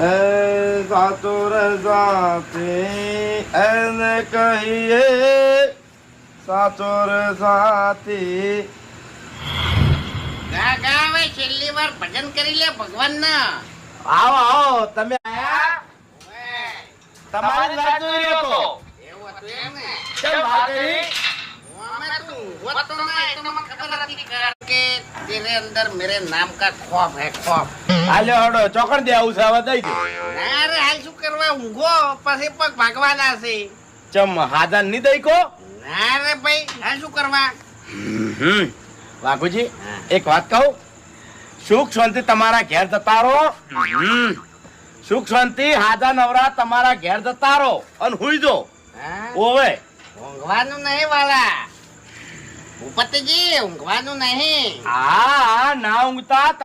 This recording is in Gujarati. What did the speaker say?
એ સાચો રે સાથી એને કહીએ સાચો રે સાથી. ગા ગા હવે છેલ્લી વાર ભજન કરી લે ભગવાન ના. આવો આવો તમે આયા તમારી વાત જોઈ રહ્યો તો એવું હતું એમ ને. કેમ વાત કરી અમે તું ઊંઘતો ના એ તો મને ખબર હતી કે તેરે અંદર મેરે નામ કા ખौफ है खौफ. હાલ્યો હડો ચોકડ દે આવું સાવા દઈ દે. ના રે હાલ શું કરવા ઊંઘો પછી પગ ભાગવાના છે. ચમ હાજર ની દઈ કો ના રે ભાઈ હાલ શું કરવા. વાઘુજી એક વાત કહું સુખ શાંતિ તમારા ઘેર જતા રહો. સુખ શાંતિ હાજા નવરા તમારા ઘેર જતા રહો અને હુઈ જો. હા? ઓવે ઊંઘવાનું નહીં વાલા ભૂપતિજી ઊંઘવાનું નહીં. હા ના ઊંઘતા